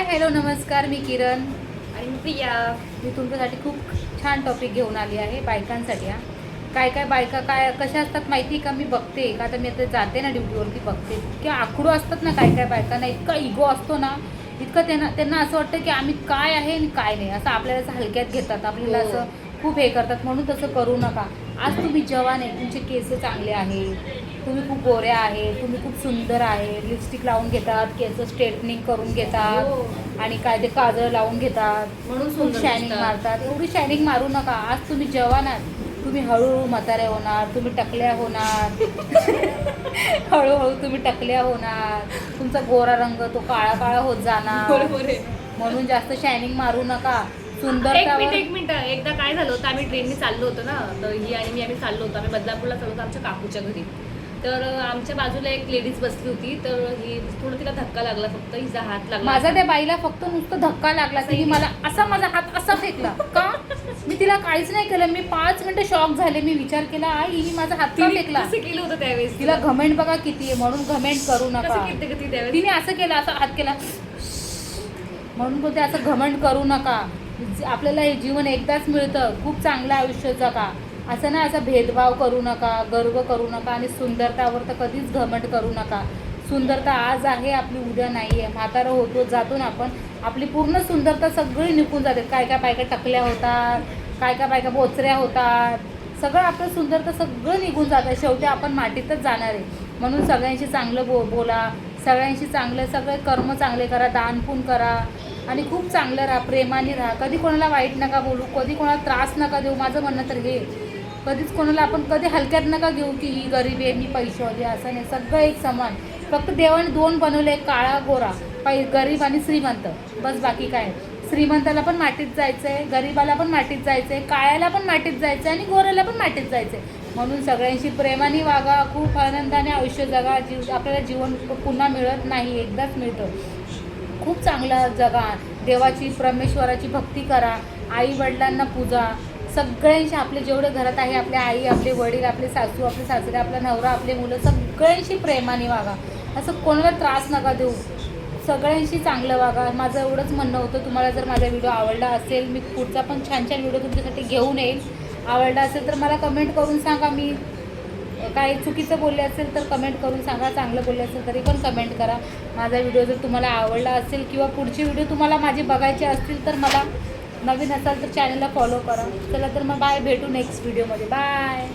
Hello नमस्कार, मी किरण आणि मी प्रिया. मी तुमच्यासाठी खूप छान टॉपिक घेऊन आली आहे बायकांसाठी. काय काय बायका काय कशा असतात माहिती का? मी बघते का, आता मी आता जाते ना ड्युटीवरती, बघते की आखडू असतात ना काय काय बायकांना. इतका इगो असतो ना, इतकं त्यांना असं वाटतं की आम्ही काय आहे आणि काय नाही, असं आपल्याला असं हलक्यात घेतात, आपल्याला असं खूप हे करतात. म्हणून तसं करू नका. आज तुम्ही जवान आहे, तुमचे केस चांगले आहे, तुम्ही खूप गोऱ्या आहे, तुम्ही खूप सुंदर आहे, लिपस्टिक लावून घेतात, केस स्ट्रेटनिंग करून घेतात आणि काय ते काजळ लावून घेतात, म्हणून खूप शायनिंग मारतात. एवढी शायनिंग मारू नका. आज तुम्ही जवान आहात, तुम्ही हळूहळू म्हातारे होणार, तुम्ही टकल्या होणार हळूहळू तुम्ही टकल्या होणार, तुमचा गोरा रंग तो काळा काळा होत जाणार. म्हणून जास्त शायनिंग मारू नका. एक मिनिट एकदा काय झालं होतं, आम्ही ट्रेनने चाललो होतो ना, तर ही आणि मी आम्ही चाललो होतो, आम्ही बदलापूरला चाललो होतो आमच्या काकूच्या घरी. तर आमच्या बाजूला एक लेडीज बसली होती, तर ही थोडं तिला धक्का लागला, फक्त हिचा हात लागला. माझा त्या बाईला फक्त नुसतं धक्का लागला, तिने मला असा माझा हात असा फेकला का, मी तिला काहीच नाही केलं. मी 5 मिनिटं शॉक झाले. मी विचार केला आई हिने माझा हात का फेकला. केलं होतं त्यावेळेस. तिला घमेंट बघा किती आहे, म्हणून घमेंट करू नका. तिने असं केलं, असा हात केला, म्हणून बोलते असं घमंड करू नका. आपल्याला हे जीवन एकदाच मिळतं, खूप चांगलं आयुष्य जगा. असं ना, असं भेदभाव करू नका, गर्व करू नका आणि सुंदरतावर तर कधीच घमंड करू नका. सुंदरता आज आहे, आपली उद्या नाही आहे. म्हातारं होतो जातो ना आपण, आपली पूर्ण सुंदरता सगळी निघून जाते. काय काय बायका टकल्या होतात, काय काय बायका बोचऱ्या होतात, सगळं आपलं सुंदरता सगळं निघून जातं. शेवटी आपण मातीतच जाणार आहे. म्हणून सगळ्यांशी चांगलं बोला, सगळ्यांशी चांगलं, सगळे कर्म चांगले करा, दानपुण्य करा आणि खूप चांगलं राहा, प्रेमाने राहा. कधी कोणाला वाईट नका बोलू, कधी कोणाला त्रास नका देऊ. माझं म्हणणं तर हे, कधीच कोणाला आपण कधी हलक्यात नका घेऊ की ही गरीब आहे, मी पैशावाली, असं नाही. सगळं एक समान. फक्त देवाने 2 बनवले, काळा गोरा, गरीब आणि श्रीमंत, बस. बाकी काय, श्रीमंताला पण मातीत जायचं आहे, गरीबाला पण मातीत जायचं आहे, काळ्याला पण मातीत जायचं आहे आणि गोऱ्याला पण मातीत जायचं आहे. म्हणून सगळ्यांशी प्रेमाने वागा, खूप आनंदाने आयुष्य जगा. आपल्याला जीवन पुन्हा मिळत नाही, एकदाच मिळतं. खूप चांगला जगा, देवाची परमेश्वराची भक्ती करा, आई वडिलांना पूजा. सगळ्यांशी, आपले जेवढे घरात आहे, आपले आई, आपले वडील, आपले सासू, आपले सासरे, आपला नवरा, आपले मुलं, सगळ्यांशी प्रेमाने वागा. असं कोणाला त्रास नका देऊ, सगळ्यांशी चांगलं वागा. माझं एवढंच म्हणणं होतं. तुम्हाला जर माझा व्हिडिओ आवडला असेल, मी पुढचा पण छान छान व्हिडिओ तुमच्यासाठी घेऊन येईल. आवडला असेल तर मला कमेंट करून सांगा. मी काही चुकीचं बोलले असेल तर कमेंट करून सांगा, चांगलं बोलले असेल तरी पण कमेंट करा. माझा व्हिडिओ जर तुम्हाला आवडला असेल किंवा पुढचे व्हिडिओ तुम्हाला माझे बघायचे असतील तर मला, नवीन असाल तर चॅनलला फॉलो करा. चला तर मग बाय, भेटू नेक्स्ट व्हिडिओमध्ये. बाय.